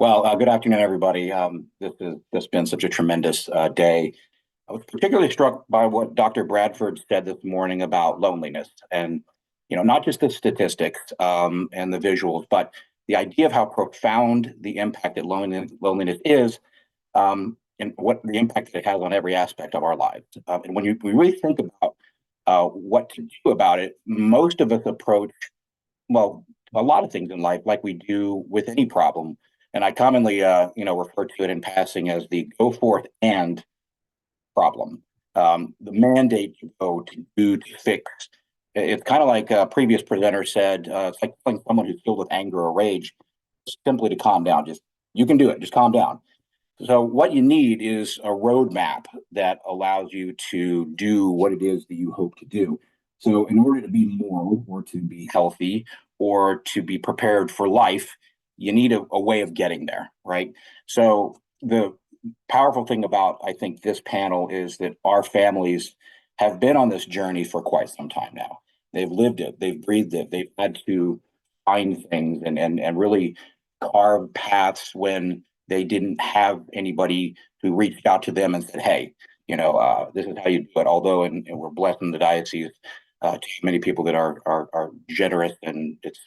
Good afternoon, everybody. This has been such a tremendous day. I was particularly struck by what Dr. Bradford said this morning about loneliness, and not just the statistics and the visuals, but the idea of how profound the impact that loneliness is, and what the impact that it has on every aspect of our lives. And when we really think about what to do about it, most of us approach well a lot of things in life like we do with any problem. And I commonly, refer to it in passing as the go forth and problem. The mandate to go, to do, to fix. It's kind of like a previous presenter said, it's like telling someone who's filled with anger or rage simply to calm down. Just, you can do it, just calm down. So what you need is a roadmap that allows you to do what it is that you hope to do. So in order to be moral or to be healthy or to be prepared for life, you need a way of getting there, right? So the powerful thing about, I think, this panel is that our families have been on this journey for quite some time now. They've lived it, they've breathed it, they've had to find things and really carve paths when they didn't have anybody who reached out to them and said, hey, this is how you do it. Although, and we're blessed in the diocese to many people that are generous, and it's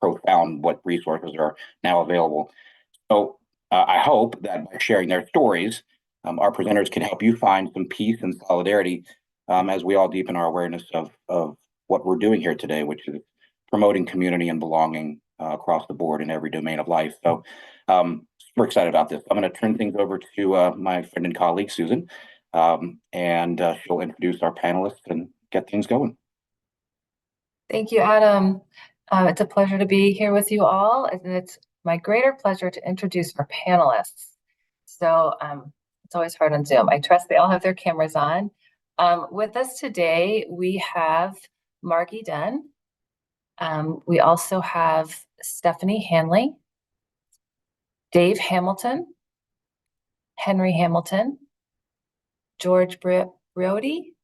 profound what resources are now available. So I hope that by sharing their stories, our presenters can help you find some peace and solidarity as we all deepen our awareness of what we're doing here today, which is promoting community and belonging across the board in every domain of life. So super excited about this. I'm going to turn things over to my friend and colleague, Susan, and she'll introduce our panelists and get things going. Thank you, Adam. It's a pleasure to be here with you all, and it's my greater pleasure to introduce our panelists. So it's always hard on Zoom. I trust they all have their cameras on. With us today, we have Margie Dunn. We also have Stephanie Hanley, Dave Hamilton, Henry Hamilton, George Brody,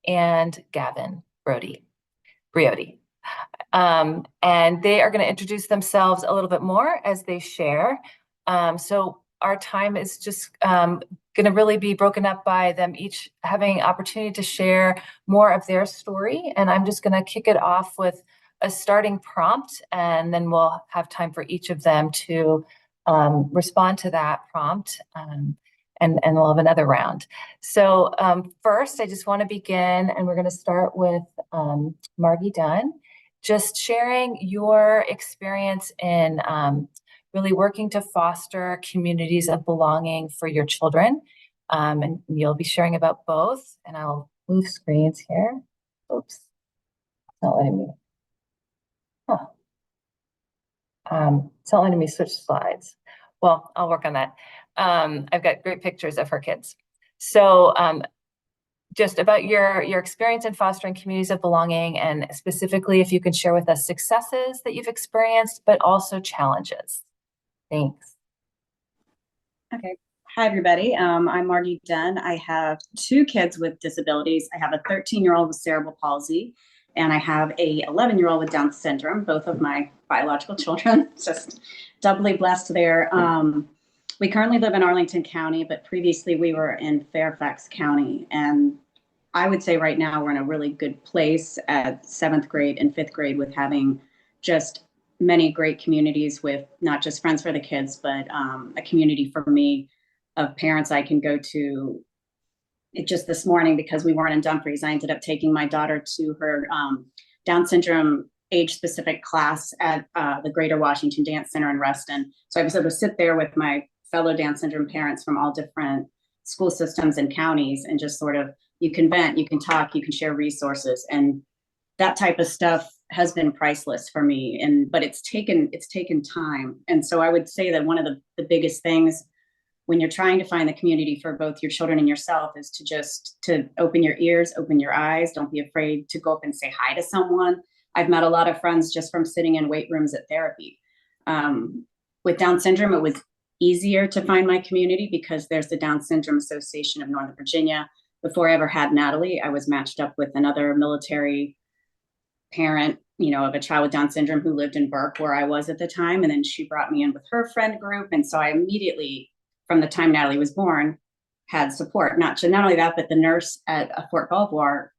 and Gavin Brody. And they are going to introduce themselves a little bit more as they share. So our time is just going to really be broken up by them each having opportunity to share more of their story. And I'm just going to kick it off with a starting prompt, and then we'll have time for each of them to respond to that prompt. And we'll have another round. So first, I just want to begin, and we're going to start with Margie Dunn, just sharing your experience in really working to foster communities of belonging for your children. And you'll be sharing about both, and I'll move screens here. Oops, it's not letting me. Huh. It's not letting me switch slides. Well, I'll work on that. I've got great pictures of her kids. So just about your experience in fostering communities of belonging, and specifically if you can share with us successes that you've experienced, but also challenges. Thanks. Okay. Hi, everybody. I'm Margie Dunn. I have two kids with disabilities. I have a 13-year-old with cerebral palsy, and I have a 11-year-old with Down syndrome, both of my biological children. Just doubly blessed there. We currently live in Arlington County, but previously we were in Fairfax County. And I would say right now we're in a really good place at 7th grade and 5th grade with having just many great communities with not just Friends for the Kids, but a community for me of parents I can go to. Just this morning, because we weren't in Dumfries, I ended up taking my daughter to her Down syndrome age-specific class at the Greater Washington Dance Center in Reston. So I was able to sit there with my fellow Down syndrome parents from all different school systems and counties, and just sort of, you can vent, you can talk, you can share resources, and that type of stuff has been priceless for me. But it's taken time. And so I would say that one of the biggest things when you're trying to find the community for both your children and yourself is to open your ears, open your eyes. Don't be afraid to go up and say hi to someone. I've met a lot of friends just from sitting in weight rooms at therapy. With Down syndrome, it was easier to find my community because there's the Down Syndrome Association of Northern Virginia. Before I ever had Natalie, I was matched up with another military parent of a child with Down syndrome who lived in Burke where I was at the time. And then she brought me in with her friend group. And so I immediately, from the time Natalie was born, had support. Not only that, but the nurse at Fort Belvoir,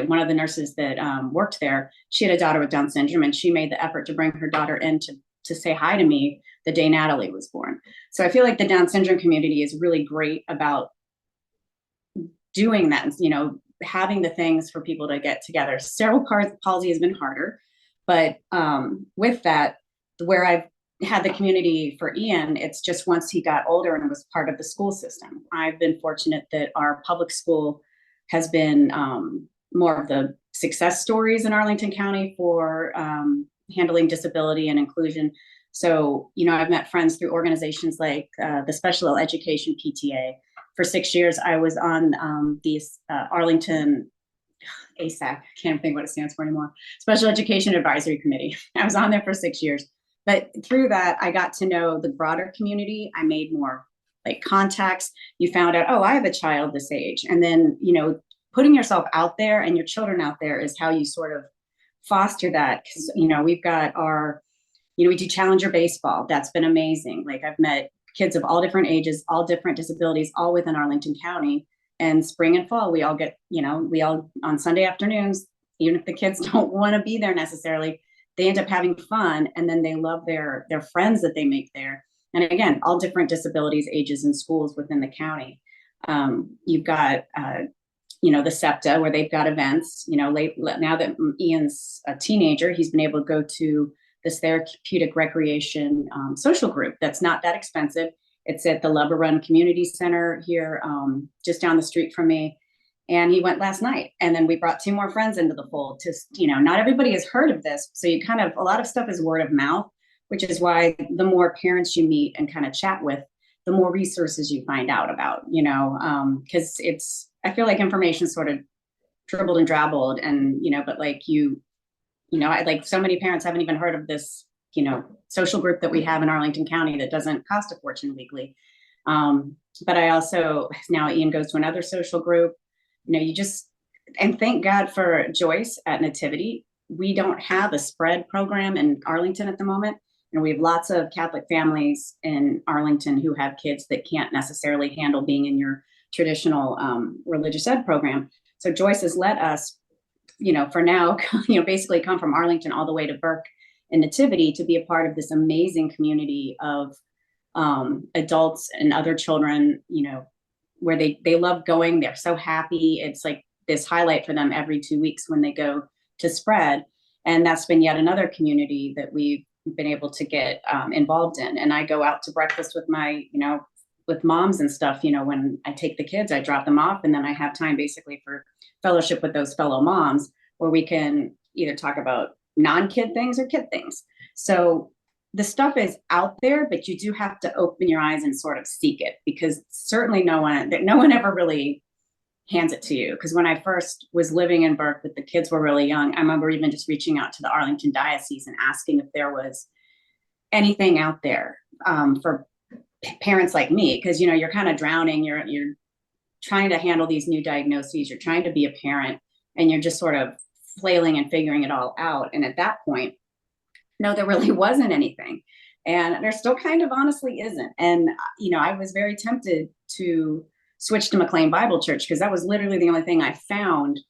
one of the nurses that worked there, she had a daughter with Down syndrome, and she made the effort to bring her daughter in to say hi to me the day Natalie was born. So I feel like the Down syndrome community is really great about doing that, having the things for people to get together. Cerebral palsy has been harder, but with that, where I've had the community for Ian, it's just once he got older and was part of the school system. I've been fortunate that our public school has been more of the success stories in Arlington County for handling disability and inclusion. So, I've met friends through organizations like the Special Education PTA. For 6 years, I was on the Arlington ASAC, I can't think what it stands for anymore, Special Education Advisory Committee. I was on there for 6 years. But through that, I got to know the broader community. I made more contacts. You found out, oh, I have a child this age. And then, putting yourself out there and your children out there is how you sort of foster that. Because, we've got we do Challenger baseball. That's been amazing. I've met kids of all different ages, all different disabilities, all within Arlington County. And spring and fall, we all get, we all on Sunday afternoons, even if the kids don't want to be there necessarily, they end up having fun, and then they love their friends that they make there. And again, all different disabilities, ages, and schools within the county. You've got, the SEPTA, where they've got events. Now that Ian's a teenager, he's been able to go to this therapeutic recreation social group that's not that expensive. It's at the Lubber Run Community Center here, just down the street from me. And he went last night. And then we brought 2 more friends into the fold. Not everybody has heard of this. So a lot of stuff is word of mouth, which is why the more parents you meet and kind of chat with, the more resources you find out about, because I feel like information sort of dribbled and drabbled, and, but so many parents haven't even heard of this, social group that we have in Arlington County that doesn't cost a fortune weekly. But I also, now Ian goes to another social group. And thank God for Joyce at Nativity. We don't have a spread program in Arlington at the moment. And we have lots of Catholic families in Arlington who have kids that can't necessarily handle being in your traditional religious ed program. So Joyce has let us, for now, basically come from Arlington all the way to Burke and Nativity to be a part of this amazing community of adults and other children, where they love going. They're so happy. It's like this highlight for them every 2 weeks when they go to spread. And that's been yet another community that we've been able to get involved in. And I go out to breakfast with my, with moms and stuff, when I take the kids, I drop them off, and then I have time basically for fellowship with those fellow moms, where we can either talk about non-kid things or kid things. So the stuff is out there, but you do have to open your eyes and sort of seek it, because certainly no one ever really hands it to you. Because when I first was living in Burke, but the kids were really young, I remember even just reaching out to the Arlington Diocese and asking if there was anything out there for parents like me, because you're kind of drowning. You're trying to handle these new diagnoses. You're trying to be a parent, and you're just sort of flailing and figuring it all out. And at that point, no, there really wasn't anything. And there still kind of honestly isn't. And, I was very tempted to switch to McLean Bible Church, because that was literally the only thing I found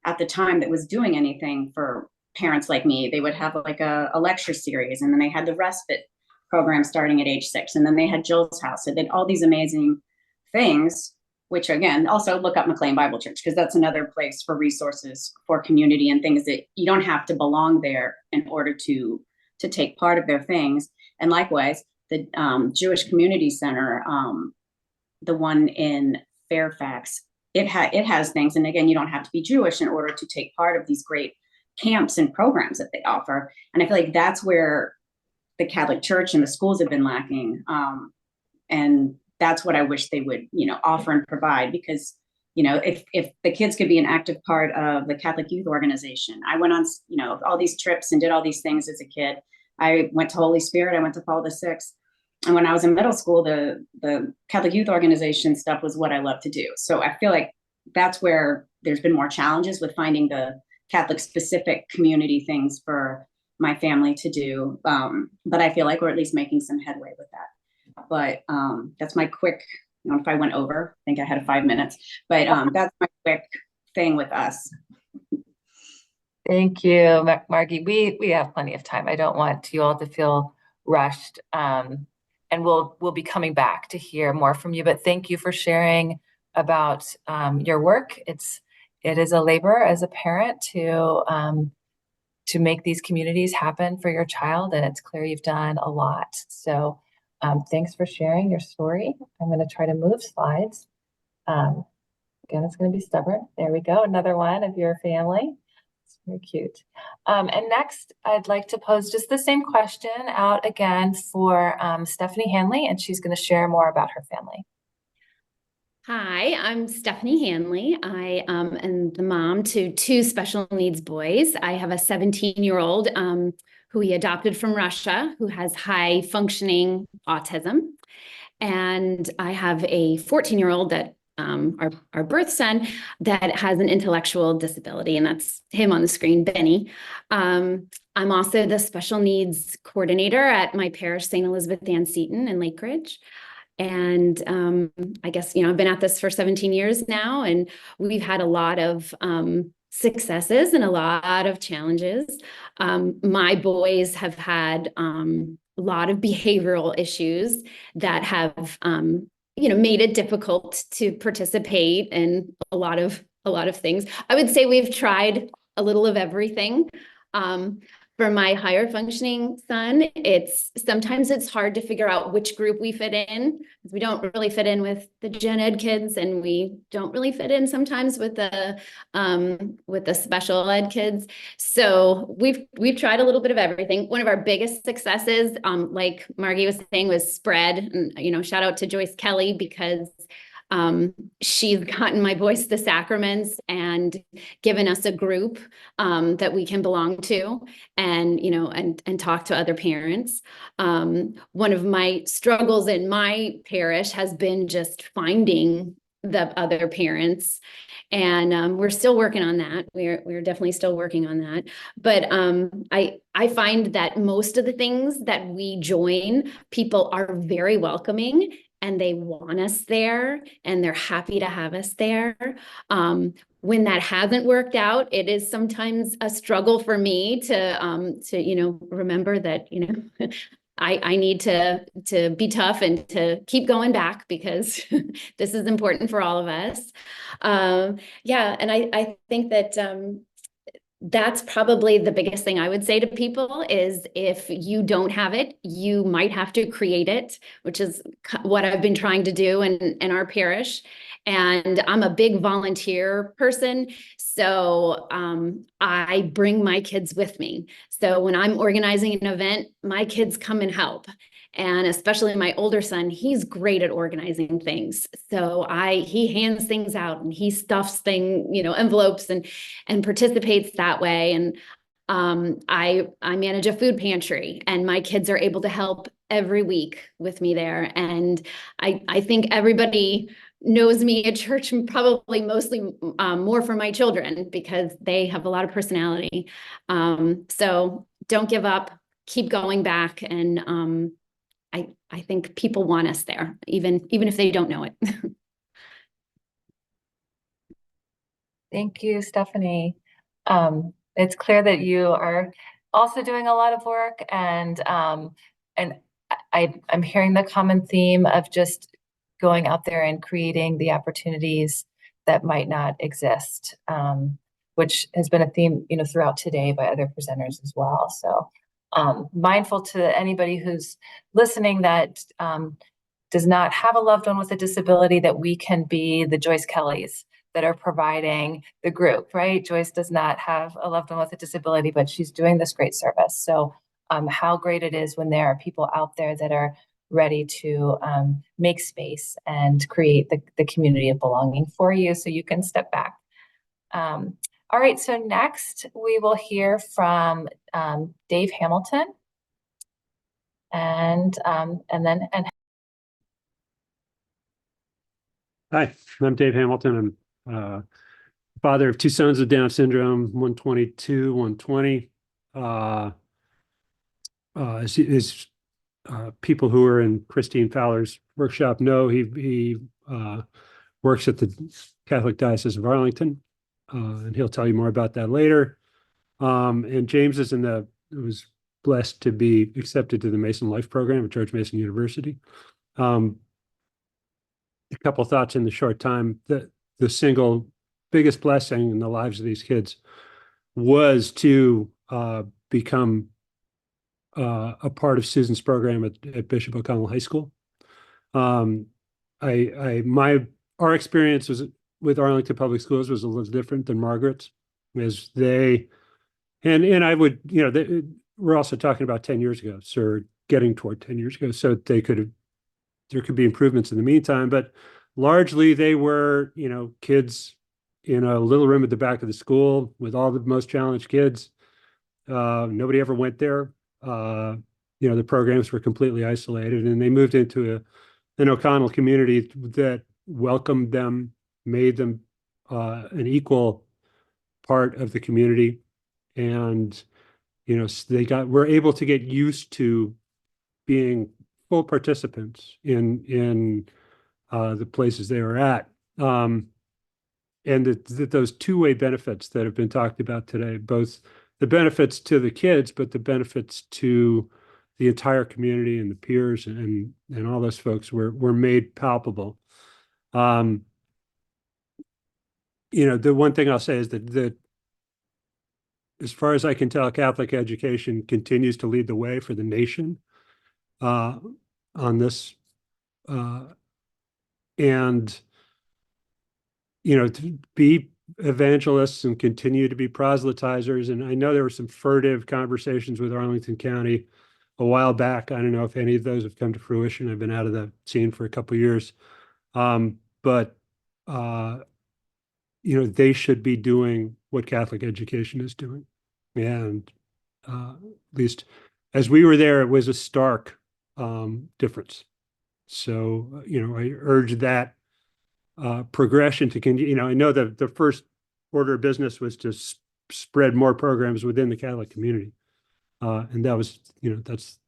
at the time that was doing anything for parents like me. They would have a lecture series, and then they had the respite program starting at age 6. And then they had Jill's House. So they did all these amazing things, which again, also look up McLean Bible Church, because that's another place for resources for community and things that you don't have to belong there in order to take part of their things. And likewise, the Jewish Community Center, the one in Fairfax, it has things. And again, you don't have to be Jewish in order to take part of these great camps and programs that they offer. And I feel like that's where the Catholic Church and the schools have been lacking. And that's what I wish they would, offer and provide, because, if the kids could be an active part of the Catholic Youth Organization. I went on, all these trips and did all these things as a kid. I went to Holy Spirit. I went to Paul VI. And when I was in middle school, the Catholic Youth Organization stuff was what I loved to do. So I feel like that's where there's been more challenges with finding the Catholic specific community things for my family to do. But I feel like we're at least making some headway with that. But that's my quick, if I went over, I think I had 5 minutes, but that's my quick thing with us. Thank you, Margie. We have plenty of time. I don't want you all to feel rushed. And we'll be coming back to hear more from you. But thank you for sharing about your work. It is a labor as a parent to make these communities happen for your child, and it's clear you've done a lot. So thanks for sharing your story. I'm going to try to move slides. Again, it's going to be stubborn. There we go. Another one of your family. It's very cute. And next, I'd like to pose just the same question out again for Stephanie Hanley, and she's going to share more about her family. Hi, I'm Stephanie Hanley. I am the mom to 2 special needs boys. I have a 17-year-old who he adopted from Russia, who has high functioning autism. And I have a 14-year-old that our birth son that has an intellectual disability, and that's him on the screen, Benny. I'm also the special needs coordinator at my parish, St. Elizabeth Ann Seton in Lake Ridge. And I guess, I've been at this for 17 years now, and we've had a lot of successes and a lot of challenges. My boys have had a lot of behavioral issues that have, made it difficult to participate in a lot of things. I would say we've tried a little of everything. For my higher functioning son, sometimes it's hard to figure out which group we fit in, because we don't really fit in with the gen ed kids, and we don't really fit in sometimes with the special ed kids. So we've tried a little bit of everything. One of our biggest successes, like Margie was saying, was spread. And shout out to Joyce Kelly, because she's gotten my boys the sacraments and given us a group that we can belong to, and and talk to other parents. One of my struggles in my parish has been just finding the other parents, and we're still working on that. We're definitely still working on that. But I find that most of the things that we join, people are very welcoming, and they want us there, and they're happy to have us there. When that hasn't worked out, it is sometimes a struggle for me to remember that I need to be tough and to keep going back, because this is important for all of us. Yeah, and I think that that's probably the biggest thing I would say to people is, if you don't have it, you might have to create it, which is what I've been trying to do in our parish. And I'm a big volunteer person, so I bring my kids with me. So when I'm organizing an event, my kids come and help. And especially my older son, he's great at organizing things. So he hands things out, and he stuffs envelopes and participates that way. And I manage a food pantry, and my kids are able to help every week with me there. And I think everybody knows me at church, and probably mostly more for my children, because they have a lot of personality. So don't give up, keep going back. And I think people want us there, even if they don't know it. Thank you, Stephanie. It's clear that you are also doing a lot of work, and I'm hearing the common theme of just going out there and creating the opportunities that might not exist, which has been a theme, throughout today by other presenters as well. So mindful to anybody who's listening that does not have a loved one with a disability, that we can be the Joyce Kellys that are providing the group, right? Joyce does not have a loved one with a disability, but she's doing this great service. So how great it is when there are people out there that are ready to make space and create the community of belonging for you, so you can step back. All right, so next we will hear from Dave Hamilton, and then. Hi, I'm Dave Hamilton. I'm father of 2 sons with Down syndrome, 122, 120. as people who are in Christine Fowler's workshop know, he works at the Catholic Diocese of Arlington, and he'll tell you more about that later. And James was blessed to be accepted to the Mason Life Program at George Mason University. A couple thoughts in the short time. The single biggest blessing in the lives of these kids was to become a part of Susan's program at Bishop O'Connell High School. Our experience was with Arlington Public Schools was a little different than Margaret's, as and I would, we're also talking about 10 years ago, so getting toward 10 years ago, so there could be improvements in the meantime, but largely they were, kids in a little room at the back of the school with all the most challenged kids. Nobody ever went there. The programs were completely isolated, and they moved into an O'Connell community that welcomed them, made them an equal part of the community. And, were able to get used to being full participants in the places they were at. And those two-way benefits that have been talked about today, both the benefits to the kids, but the benefits to the entire community and the peers and all those folks were made palpable. The one thing I'll say is that as far as I can tell, Catholic education continues to lead the way for the nation on this. And, to be evangelists and continue to be proselytizers. And I know there were some furtive conversations with Arlington County a while back. I don't know if any of those have come to fruition. I've been out of the scene for a couple of years. But they should be doing what Catholic education is doing. And at least as we were there, it was a stark difference. So, I urge that progression to continue. I know that the first order of business was to spread more programs within the Catholic community. And that was,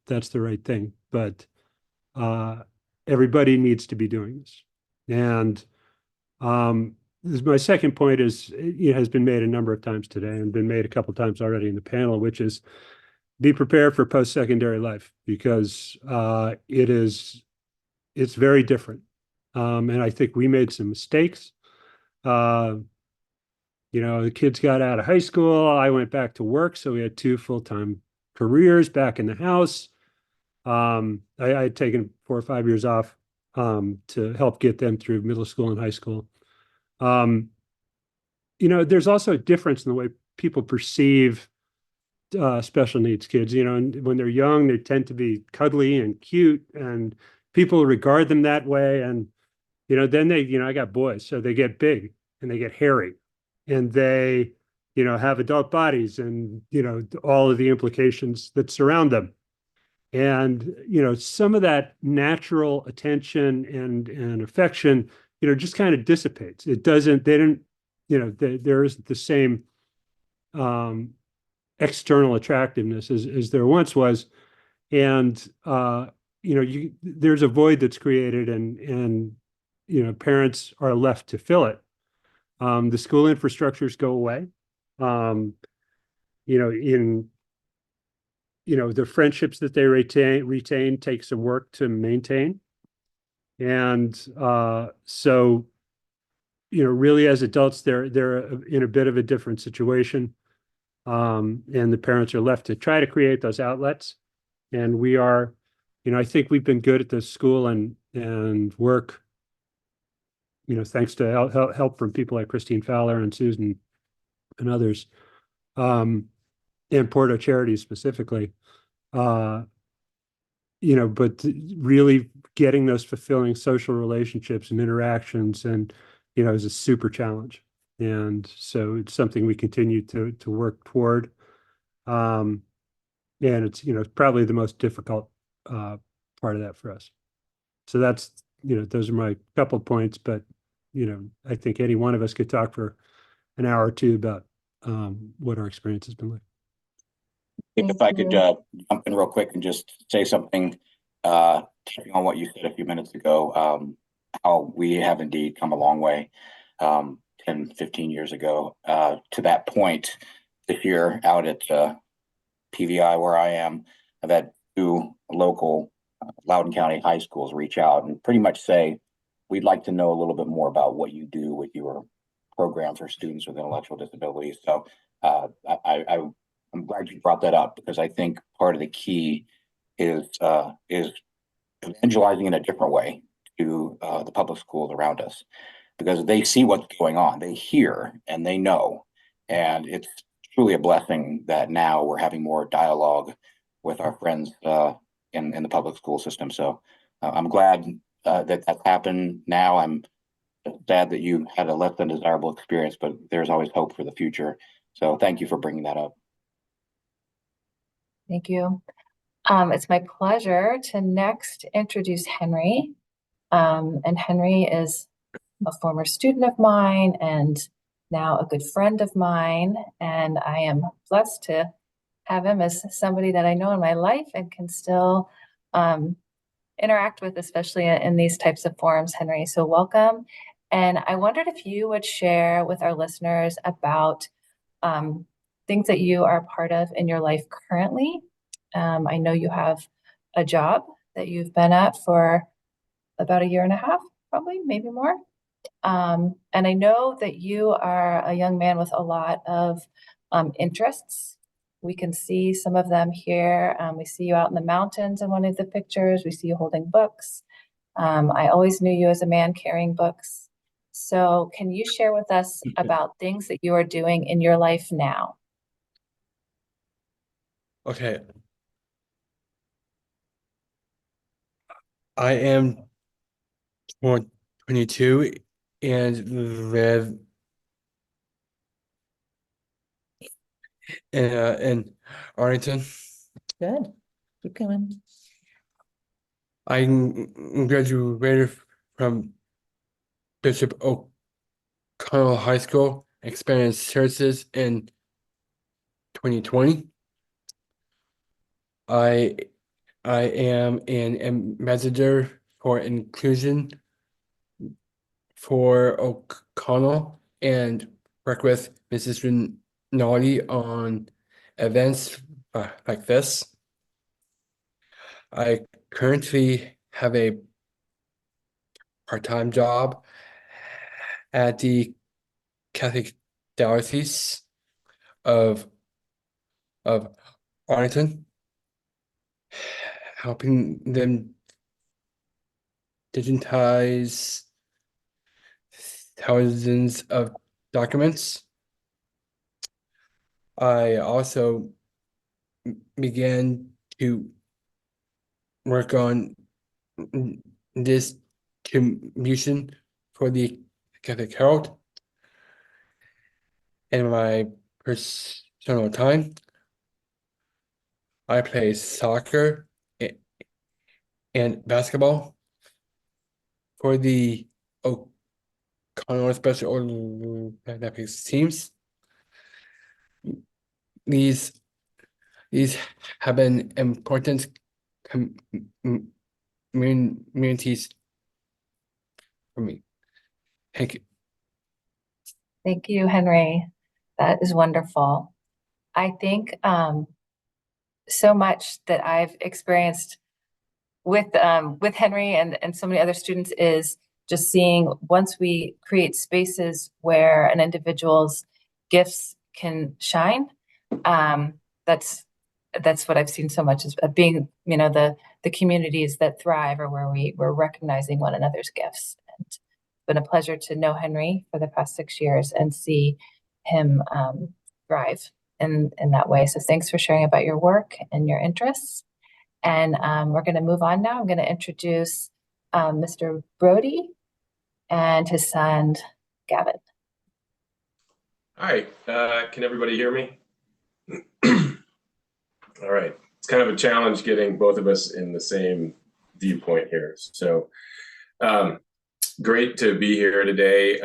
that's the right thing. But everybody needs to be doing this. And my second point has been made a number of times today and been made a couple of times already in the panel, which is be prepared for post-secondary life, because it's very different. And I think we made some mistakes. The kids got out of high school. I went back to work. So we had 2 full-time careers back in the house. I had taken 4 or 5 years off to help get them through middle school and high school. There's also a difference in the way people perceive special needs kids. And when they're young, they tend to be cuddly and cute, and people regard them that way. And then I got boys, so they get big and they get hairy, and they have adult bodies, and all of the implications that surround them. And some of that natural attention and affection just kind of dissipates. There isn't the same external attractiveness as there once was. And there's a void that's created, and parents are left to fill it. The school infrastructures go away. The friendships that they retain take some work to maintain. And so really as adults, they're in a bit of a different situation. And the parents are left to try to create those outlets. And we are, I think we've been good at this school and work, thanks to help from people like Christine Fowler and Susan and others, and Porto Charities specifically, but really getting those fulfilling social relationships and interactions is a super challenge. And so it's something we continue to work toward. And it's, probably the most difficult part of that for us. So that's, those are my couple of points, but, I think any one of us could talk for an hour or two about what our experience has been like. If Thank I could you. jump in real quick and just say something, touching on what you said a few minutes ago, how we have indeed come a long way, 10, 15 years ago, to that point this year out at PVI where I am. I've had two local Loudoun County high schools reach out and pretty much say, we'd like to know a little bit more about what you do with your program for students with intellectual disabilities. So I'm glad you brought that up, because I think part of the key is evangelizing in a different way to the public schools around us, because they see what's going on, they hear and they know, and it's truly a blessing that now we're having more dialogue with our friends in the public school system. So I'm glad that that's happened now. I'm sad that you had a less than desirable experience, but there's always hope for the future. So thank you for bringing that up. Thank you. It's my pleasure to next introduce Henry. And Henry is a former student of mine and now a good friend of mine. And I am blessed to have him as somebody that I know in my life and can still interact with, especially in these types of forums, Henry. So welcome. And I wondered if you would share with our listeners about things that you are a part of in your life currently. I know you have a job that you've been at for about a year and a half, probably, maybe more. And I know that you are a young man with a lot of interests. We can see some of them here. We see you out in the mountains in one of the pictures. We see you holding books. I always knew you as a man carrying books. So can you share with us about things that you are doing in your life now? Okay. I am 22 and live in Arlington. Good. Keep going. I graduated from Bishop O'Connell High School, experienced services in 2020. I am an ambassador for inclusion for O'Connell and work with Mrs. Rinaldi on events like this. I currently have a part-time job at the Catholic Diocese of Arlington, helping them digitize thousands of documents. I also began to work on distribution for the Catholic Herald in my personal time. I play soccer and basketball for the O'Connell Special Olympics teams. These have been important communities for me. Thank you. Thank you, Henry. That is wonderful. I think so much that I've experienced with Henry and so many other students is just seeing, once we create spaces where an individual's gifts can shine, that's what I've seen so much, is being, the communities that thrive are where we're recognizing one another's gifts. And it's been a pleasure to know Henry for the past 6 years and see him thrive in that way. So thanks for sharing about your work and your interests. And we're going to move on now. I'm going to introduce Mr. Brody and his son, Gavin. Hi, can everybody hear me? All right, it's kind of a challenge getting both of us in the same viewpoint here. So great to be here today.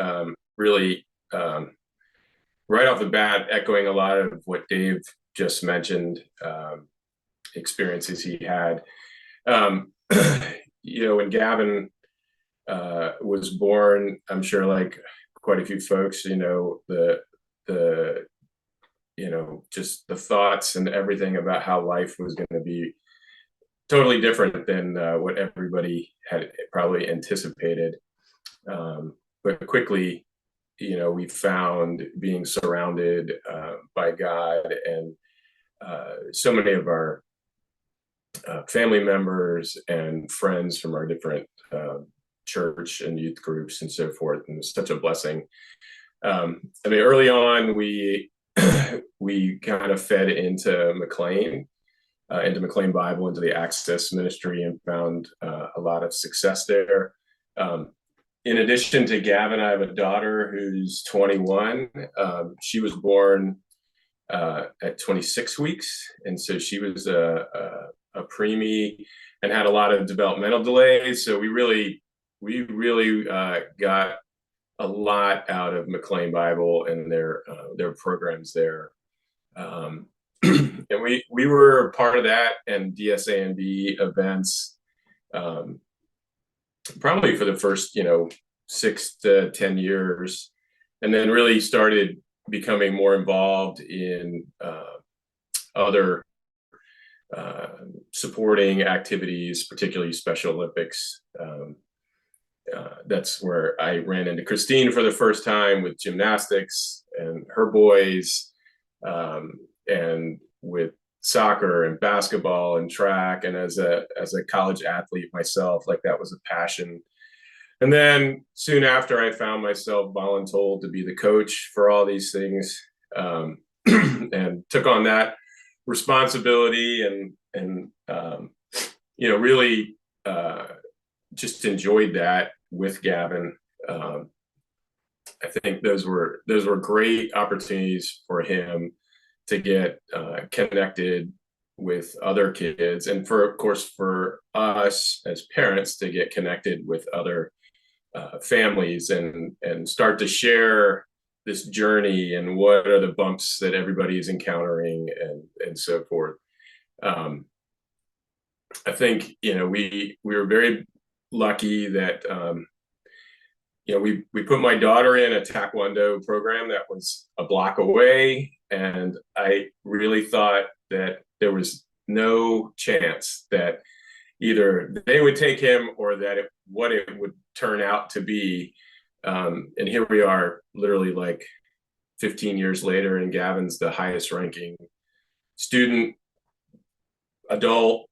Really, right off the bat, echoing a lot of what Dave just mentioned, experiences he had. When Gavin was born, I'm sure like quite a few folks, just the thoughts and everything about how life was going to be totally different than what everybody had probably anticipated. But quickly, we found being surrounded by God, and so many of our family members and friends from our different church and youth groups and so forth. And it's such a blessing. Early on, we kind of fed into McLean Bible, into the Access Ministry, and found a lot of success there. In addition to Gavin, I have a daughter who's 21. She was born at 26 weeks. And so she was a preemie and had a lot of developmental delays. So we really got a lot out of McLean Bible and their programs there. And we were part of that and DSA&B events, probably for the first 6 to 10 years, and then really started becoming more involved in other supporting activities, particularly Special Olympics. That's where I ran into Christine for the first time with gymnastics and her boys, and with soccer and basketball and track. And as a college athlete myself, like that was a passion. And then soon after, I found myself voluntold to be the coach for all these things, and took on that responsibility and really just enjoyed that with Gavin. I think those were great opportunities for him to get connected with other kids, and of course for us as parents to get connected with other families and start to share this journey and what are the bumps that everybody is encountering and so forth. I think we were very lucky that we put my daughter in a Taekwondo program that was a block away, and I really thought that there was no chance that either they would take him or that what it would turn out to be. And here we are, literally like 15 years later, and Gavin's the highest ranking student, adult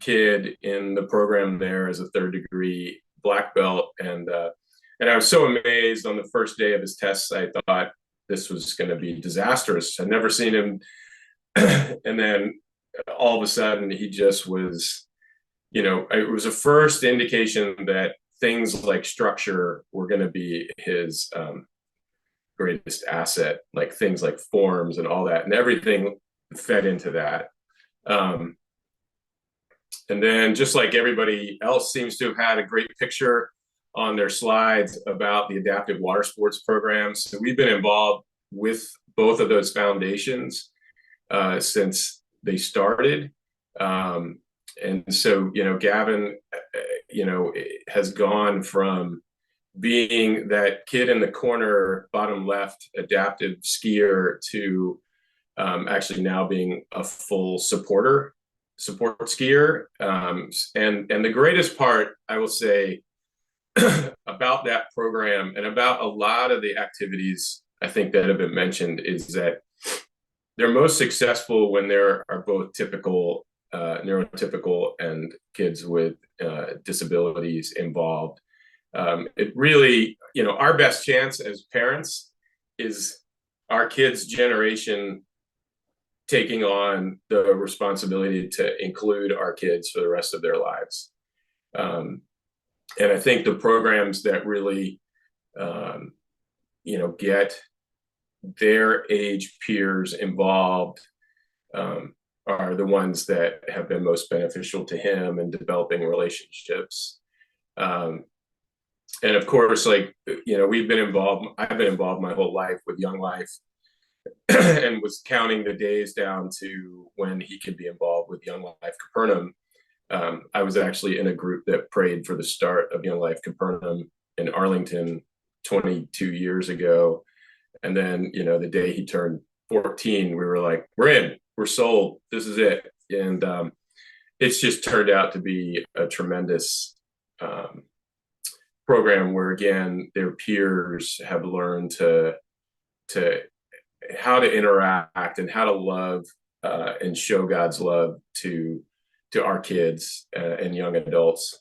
kid in the program there as a 3rd degree black belt. And I was so amazed on the first day of his tests. I thought this was going to be disastrous. I'd never seen him. And then all of a sudden he just was, it was a first indication that things like structure were going to be his greatest asset, like things like forms and all that, and everything fed into that. And then just like everybody else seems to have had a great picture on their slides about the adaptive water sports programs. So we've been involved with both of those foundations since they started. And so, Gavin, has gone from being that kid in the corner, bottom left, adaptive skier to actually now being a full support skier. And the greatest part, I will say, about that program and about a lot of the activities I think that have been mentioned is that they're most successful when there are both typical neurotypical and kids with disabilities involved. It really, our best chance as parents is our kids' generation taking on the responsibility to include our kids for the rest of their lives. And I think the programs that really, get their age peers involved are the ones that have been most beneficial to him in developing relationships. And of course, I've been involved my whole life with Young Life and was counting the days down to when he could be involved with Young Life Capernaum. I was actually in a group that prayed for the start of Young Life Capernaum in Arlington 22 years ago. And then, you know, the day he turned 14, we were like, we're in, we're sold, this is it. And it's just turned out to be a tremendous program where, again, their peers have learned to how to interact and how to love and show God's love to our kids and young adults.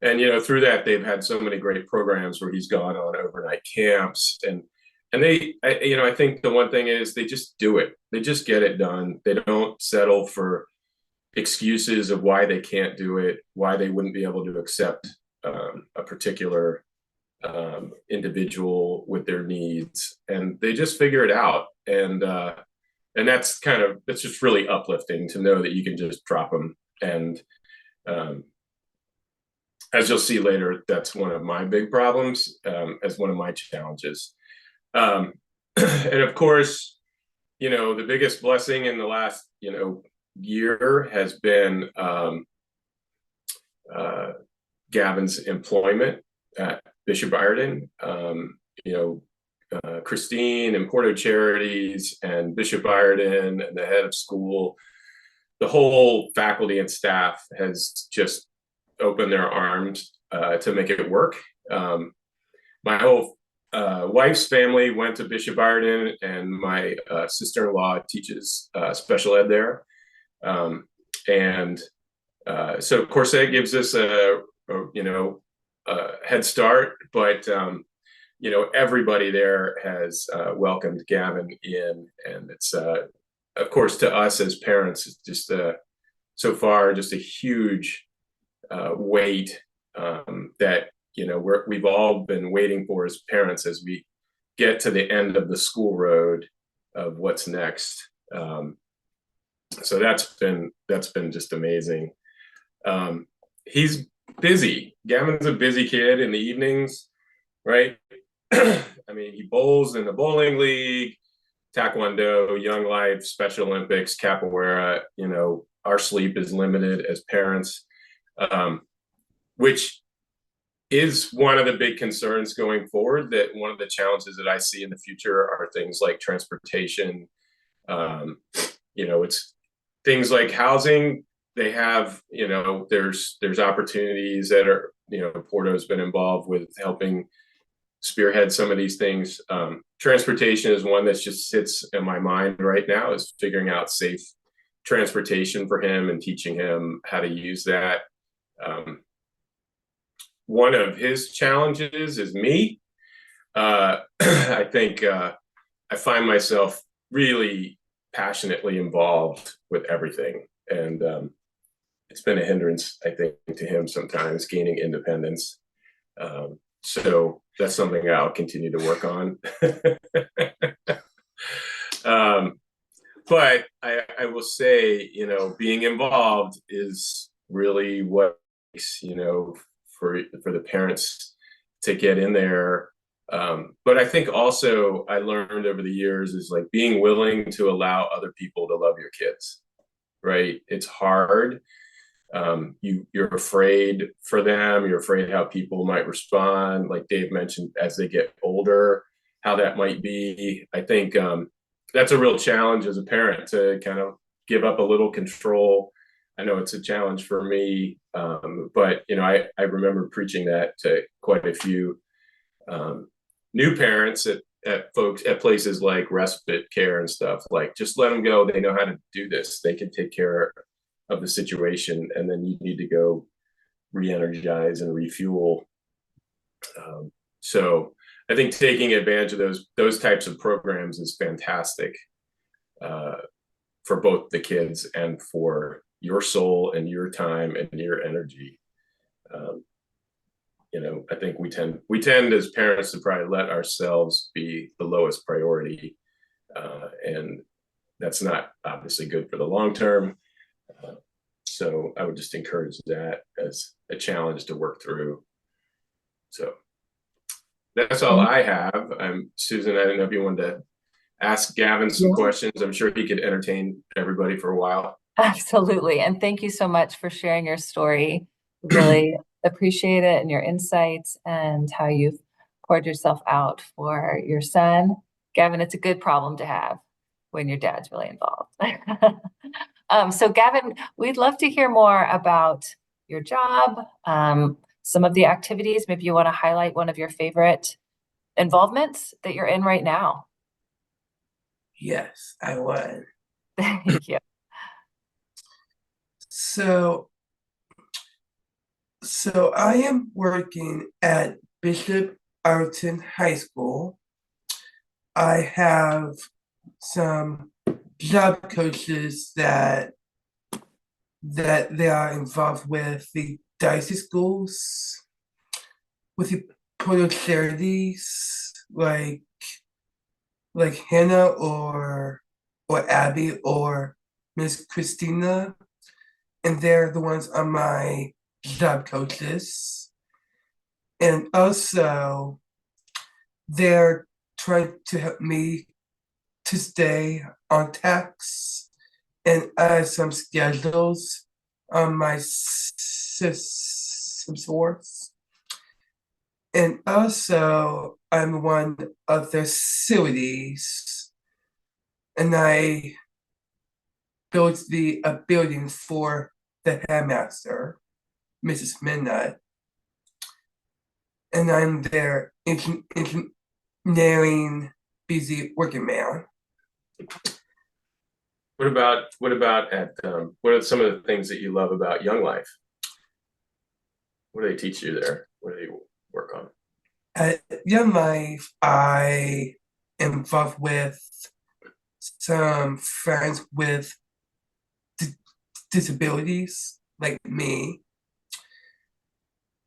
And, you know, through that, they've had so many great programs where he's gone on overnight camps. And they, you know, I think the one thing is they just do it. They just get it done. They don't settle for excuses of why they can't do it, why they wouldn't be able to accept a particular individual with their needs. And they just figure it out. And that's just really uplifting to know that you can just drop them. And as you'll see later, that's one of my big problems, as one of my challenges. And of course, you know, the biggest blessing in the last, you know, year has been Gavin's employment at Bishop Ireton. You know, Christine and Porto Charities and Bishop Ireton and the head of school, the whole faculty and staff has just opened their arms to make it work. My whole wife's family went to Bishop Ireton, and my sister-in-law teaches special ed there. So of course that gives us a head start, but you know, everybody there has welcomed Gavin in, and it's of course to us as parents, it's just so far just a huge weight that, you know, we've all been waiting for as parents as we get to the end of the school road of what's next. So that's been just amazing. He's busy. Gavin's a busy kid in the evenings, right? I mean, he bowls in the bowling league, taekwondo, Young Life, Special Olympics, capoeira. You know, our sleep is limited as parents, which is one of the big concerns going forward. That one of the challenges that I see in the future are things like transportation. You know, it's things like housing. They have, you know, there's opportunities that are, you know, Porto's been involved with helping spearhead some of these things. Transportation is one that just sits in my mind right now, is figuring out safe transportation for him and teaching him how to use that. One of his challenges is me. I think I find myself really passionately involved with everything. And it's been a hindrance, I think, to him sometimes gaining independence. So that's something I'll continue to work on. But I will say, you know, being involved is really what makes, you know, for the parents to get in there. But I think also I learned over the years is like being willing to allow other people to love your kids, right? It's hard. You're afraid for them. You're afraid how people might respond. Like Dave mentioned, as they get older, how that might be. I think that's a real challenge as a parent to kind of give up a little control. I know it's a challenge for me, but you know, I remember preaching that to quite a few new parents at places like respite care and stuff. Like, just let them go. They know how to do this. They can take care of the situation, and then you need to go re-energize and refuel. So I think taking advantage of those types of programs is fantastic for both the kids and for your soul and your time and your energy. You know, I think we tend as parents to probably let ourselves be the lowest priority, and that's not obviously good for the long term. So I would just encourage that as a challenge to work through. So That's all I have. Susan, I didn't know if you wanted to ask Gavin some Yeah. questions. I'm sure he could entertain everybody for a while. Absolutely. And thank you so much for sharing your story. Really appreciate it and your insights and how you've poured yourself out for your son. Gavin, it's a good problem to have when your dad's really involved. So Gavin, we'd love to hear more about your job, some of the activities. Maybe you want to highlight one of your favorite involvements that you're in right now. Yes, I would. Thank you. So, so I am working at Bishop Arlington High School. I have some job coaches that they are involved with the diocese schools, with the portal charities like Hannah or Abby or Miss Christina, and they're the ones on my job coaches. And also, they're trying to help me to stay on tax, and I have some schedules on my source. And also, I'm one of the facilities, and I built a building for the headmaster, Mrs. Midnight, and I'm their engineering busy working man. What about what are some of the things that you love about Young Life? What do they teach you there? What do they work on? At Young Life, I am involved with some friends with disabilities like me.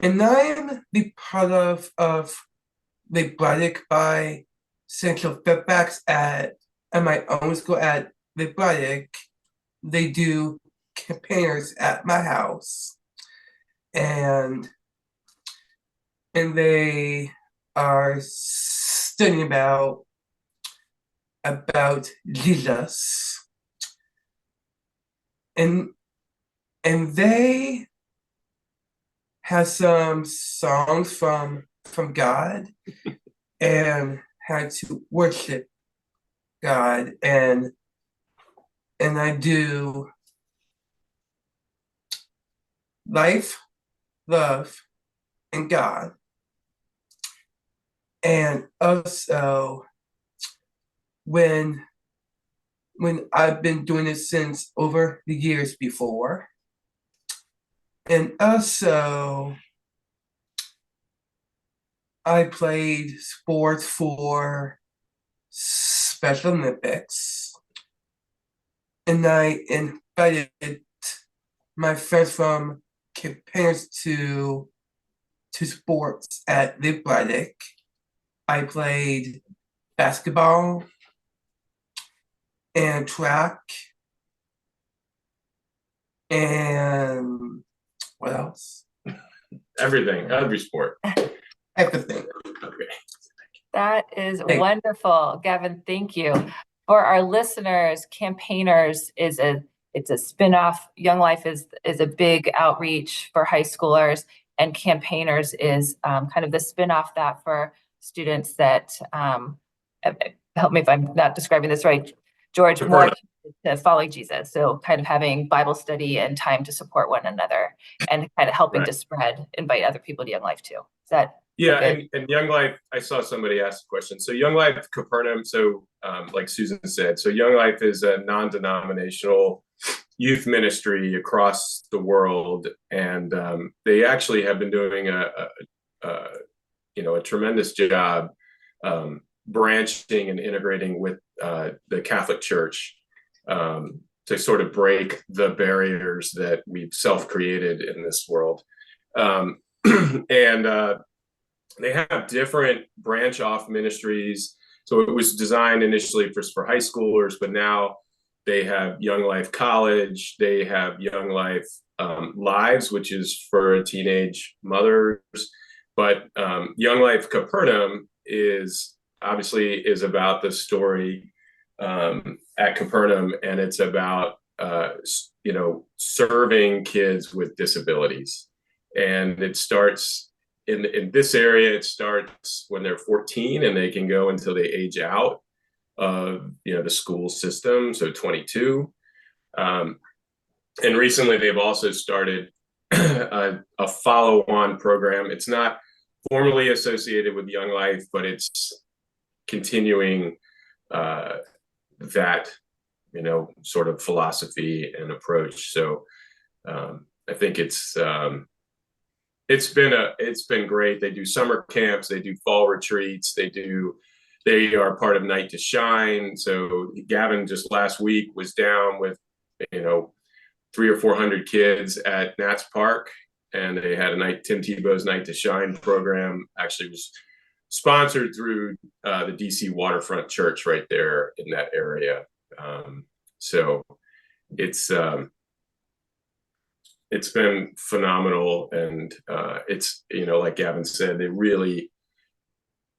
And I'm the part of the Braddock by Central Fairfax at my own school at the Braddock. They do campaigners at my house, and they are studying about Jesus, and they have some songs from God and how to worship God, and I do life, love, and God. And also, when I've been doing it since over the years before, and also I played sports for Special Olympics, and I invited my friends from campaigners to sports at the Braddock. I played basketball and track and what else? Everything, every sport. Everything. Okay. That is Thank- wonderful. Gavin, thank you. For our listeners, Campaigners it's a spin-off. Young Life is a big outreach for high schoolers, and Campaigners is kind of the spin-off that for students that help me if I'm not describing this right, George, more to following Jesus. So kind of having Bible study and time to support one another and kind of helping to invite other people to Young Life too. Is that Yeah, okay? and Young Life, I saw somebody ask a question. So Young Life Capernaum, so like Susan said, so Young Life is a non-denominational youth ministry across the world, and they actually have been doing a tremendous job branching and integrating with the Catholic Church to sort of break the barriers that we've self-created in this world. And they have different branch off ministries. So it was designed initially for high schoolers, but now they have Young Life College. They have Young Life Lives, which is for teenage mothers. But Young Life Capernaum is about the story at Capernaum, and it's about serving kids with disabilities. And it starts in this area. It starts when they're 14, and they can go until they age out of the school system, so 22. And recently, they've also started a follow-on program. It's not formally associated with Young Life, but it's continuing that sort of philosophy and approach. So I think it's been great. They do summer camps, they do fall retreats, they are part of Night to Shine. So Gavin just last week was down with 300 or 400 kids at Nats Park, and they had Tim Tebow's Night to Shine program. Actually was sponsored through the DC Waterfront Church right there in that area. So it's been phenomenal, and it's like Gavin said, they really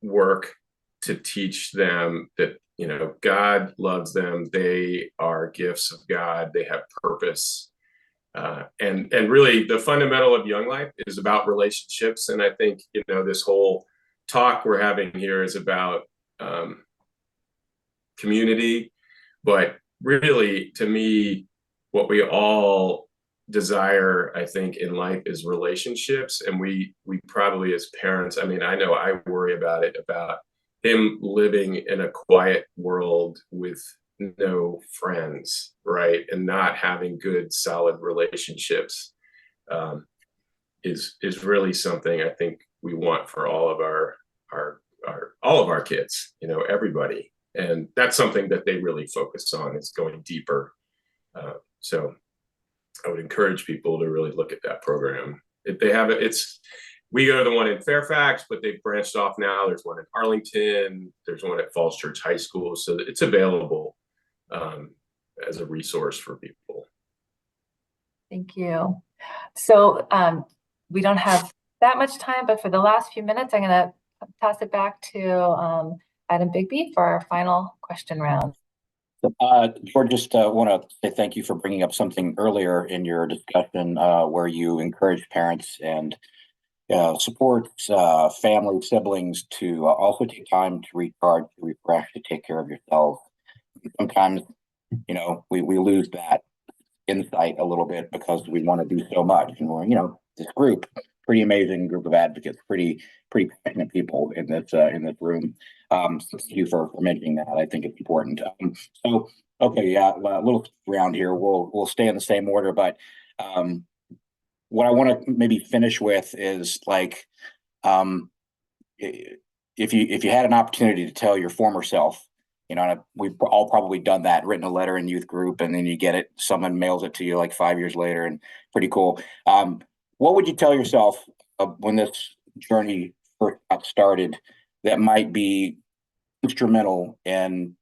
work to teach them that God loves them. They are gifts of God. They have purpose, and really the fundamental of Young Life is about relationships. And I think this whole talk we're having here is about community, but really, to me, what we all desire, I think, in life is relationships. And we probably, as parents, I mean, I know I worry about him living in a quiet world with no friends, right? And not having good, solid relationships is really something I think we want for all of our kids, everybody. And that's something that they really focus on, is going deeper. So I would encourage people to really look at that program. If they have it, we go to the one in Fairfax, but they've branched off now. There's one in Arlington. There's one at Falls Church High School. So it's available as a resource for people. Thank you. So we don't have that much time, but for the last few minutes, I'm going to toss it back to Adam Bigbee for our final question round. George, just want to say thank you for bringing up something earlier in your discussion where you encourage parents and supports family, siblings to also take time to recharge, to refresh, to take care of yourself. Sometimes, we lose that insight a little bit because we want to do so much. And we're, this group, pretty amazing group of advocates, pretty passionate people in this room. So thank you for mentioning that. I think it's important. So, okay, yeah, a little round here. We'll stay in the same order, but what I want to maybe finish with is like, if you had an opportunity to tell your former self, we've all probably done that, written a letter in youth group, and then you get it, someone mails it to you like 5 years later, and pretty cool. What would you tell yourself when this journey first got started that might be instrumental in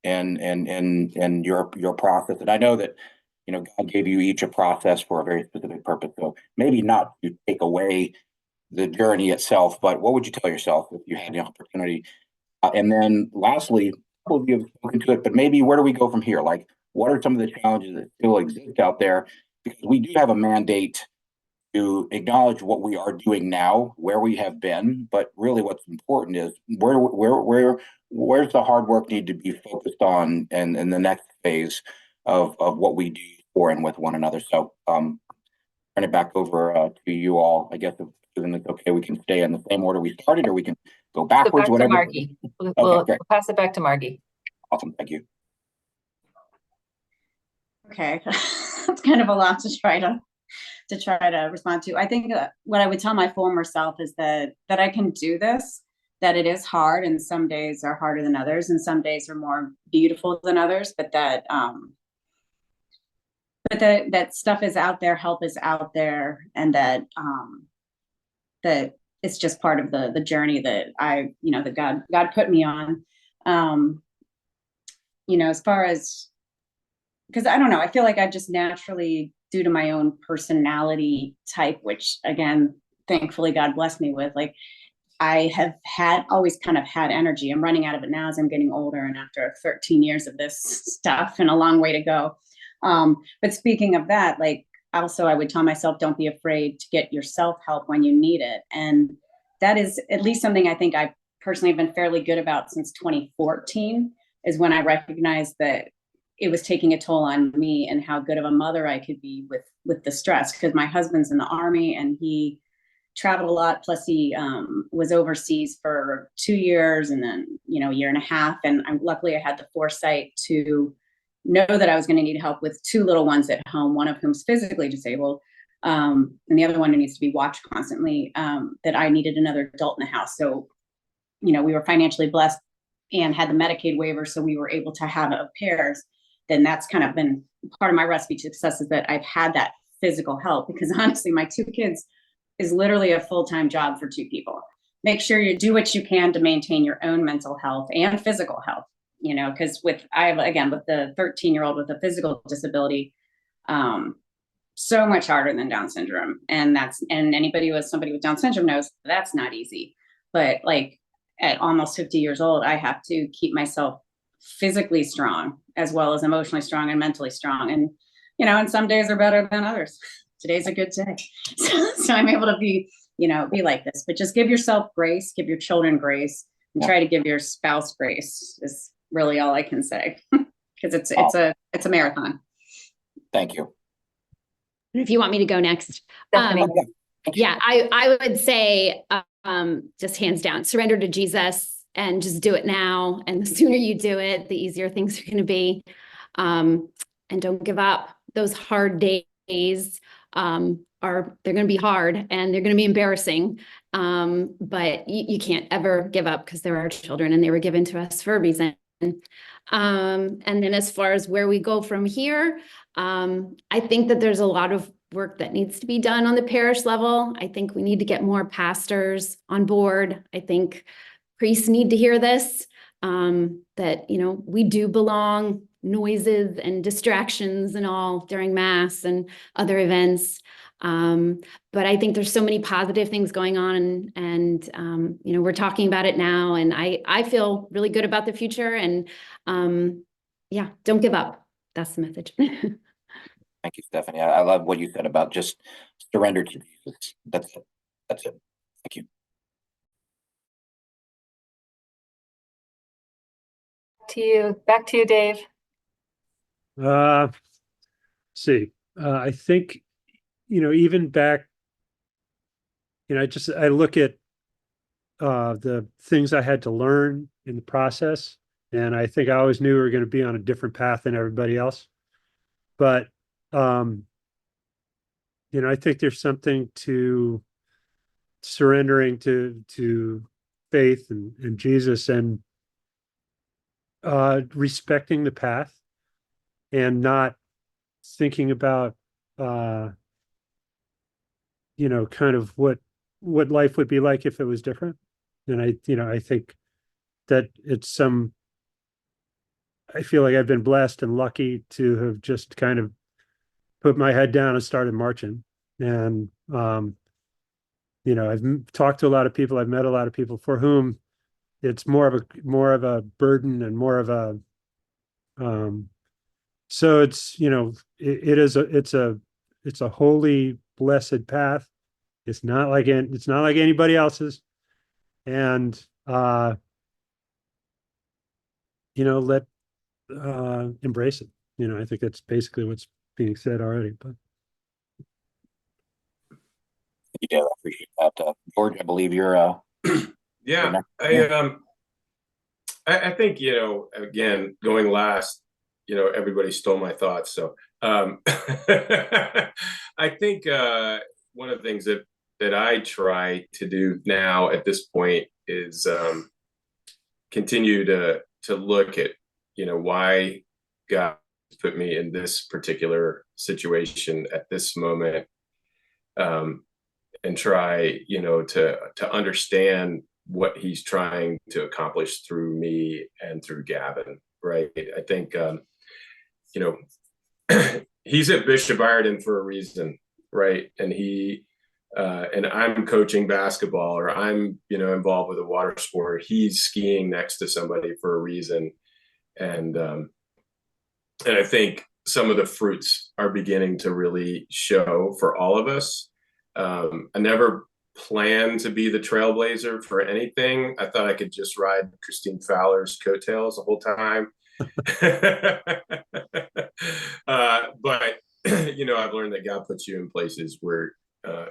your process? And I know that God gave you each a process for a very specific purpose. So maybe not to take away the journey itself, but what would you tell yourself if you had the opportunity? And then lastly, probably have spoken to it, but maybe where do we go from here? Like, what are some of the challenges that still exist out there? Because we do have a mandate to acknowledge what we are doing now, where we have been, but really what's important is where's the hard work need to be focused on and in the next phase of what we do for and with one another. So turn it back over to you all. I guess if it's okay, we can stay in the same order we started, or we can go backwards, back whatever. To Margie. We'll pass it back to Margie. Awesome, thank you. Okay, that's kind of a lot to try to respond to. I think what I would tell my former self is that I can do this, that it is hard, and some days are harder than others, and some days are more beautiful than others, but that stuff is out there, help is out there, and that it's just part of the journey that that God put me on. As far as, because I don't know, I feel like I just naturally, due to my own personality type, which again, thankfully God blessed me with. Like, I have always kind of had energy. I'm running out of it now as I'm getting older and after 13 years of this stuff and a long way to go. But speaking of that, like, also I would tell myself, don't be afraid to get yourself help when you need it. And that is at least something I think I personally have been fairly good about since 2014, is when I recognized that it was taking a toll on me and how good of a mother I could be with the stress. Because my husband's in the Army and he traveled a lot. Plus he was overseas for 2 years and then, a year and a half. And luckily I had the foresight to know that I was going to need help with 2 little ones at home, one of whom's physically disabled, and the other one who needs to be watched constantly, that I needed another adult in the house. So, we were financially blessed and had the Medicaid waiver. So we were able to have au pairs. Then that's kind of been part of my recipe to success, is that I've had that physical help, because honestly, my 2 kids is literally a full-time job for 2 people. Make sure you do what you can to maintain your own mental health and physical health, because with the 13-year-old with a physical disability, so much harder than Down syndrome. And anybody who has somebody with Down syndrome knows that's not easy. But like at almost 50 years old, I have to keep myself physically strong as well as emotionally strong and mentally strong. And, and some days are better than others. Today's a good day. So I'm able to be like this, but just give yourself grace, give your children grace, and try to give your spouse grace is really all I can say. Because it's a marathon. Thank you. If you want me to go next. Stephanie. Yeah, I would say just hands down, surrender to Jesus and just do it now. And the sooner you do it, the easier things are going to be. And don't give up. Those hard days they're going to be hard and they're going to be embarrassing. But you can't ever give up, because they're our children and they were given to us for a reason. And then as far as where we go from here, I think that there's a lot of work that needs to be done on the parish level. I think we need to get more pastors on board. I think priests need to hear this, that, we do belong, noises and distractions and all during Mass and other events. But I think there's so many positive things going on, and we're talking about it now, and I feel really good about the future, and don't give up. That's the message. Thank you, Stephanie. I love what you said about just surrender to Jesus. That's it. That's it. Thank you. Back to you, Dave. See, I think, even back, I look at the things I had to learn in the process, and I think I always knew we were going to be on a different path than everybody else. But, I think there's something to surrendering to faith and Jesus, and respecting the path and not thinking about, kind of what life would be like if it was different. And I think that I feel like I've been blessed and lucky to have just kind of put my head down and started marching. And, I've talked to a lot of people, I've met a lot of people for whom it's more of a burden and more of a, so it's, it's a holy, blessed path. It's not like anybody else's. And, embrace it. I think that's basically what's being said already, but. You did. I appreciate that. George, I believe you're, Yeah, I think, again, going last, everybody stole my thoughts. So I think one of the things that I try to do now at this point is continue to look at, why God put me in this particular situation at this moment, and try, to understand what he's trying to accomplish through me and through Gavin, right? I think, he's at Bishop Ireton for a reason, right? And he and I'm coaching basketball, or I'm, involved with a water sport, he's skiing next to somebody for a reason. And I think some of the fruits are beginning to really show for all of us. I never planned to be the trailblazer for anything. I thought I could just ride Christine Fowler's coattails the whole time. But I've learned that God puts you in places where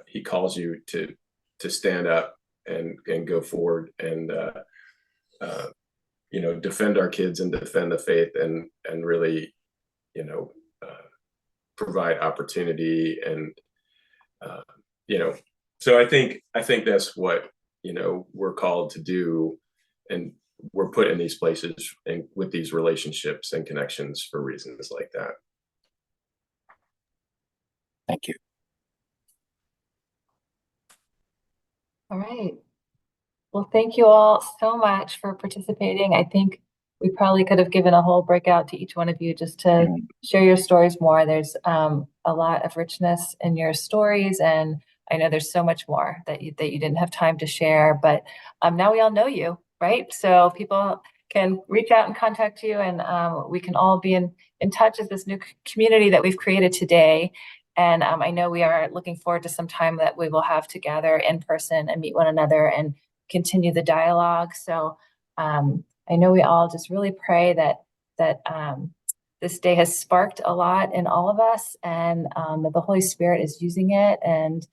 he calls you to stand up and go forward and defend our kids and defend the faith and really provide opportunity and so I think that's what we're called to do, and we're put in these places and with these relationships and connections for reasons like that. Thank you. All right. Well, thank you all so much for participating. I think we probably could have given a whole breakout to each one of you just to share your stories more. There's a lot of richness in your stories, and I know there's so much more that you didn't have time to share, but now we all know you, right? So people can reach out and contact you, and we can all be in touch as this new community that we've created today. And I know we are looking forward to some time that we will have to gather in person and meet one another and continue the dialogue. So I know we all just really pray that this day has sparked a lot in all of us, and that the Holy Spirit is using it. And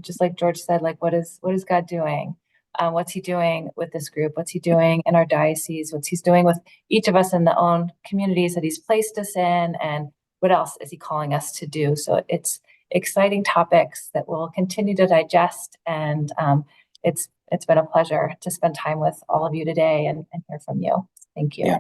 just like George said, like, what is God doing? What's he doing with this group? What's he doing in our diocese? What's he's doing with each of us in the own communities that he's placed us in? And what else is he calling us to do? So it's exciting topics that we'll continue to digest. And it's been a pleasure to spend time with all of you today and hear from you. Thank you. Yeah.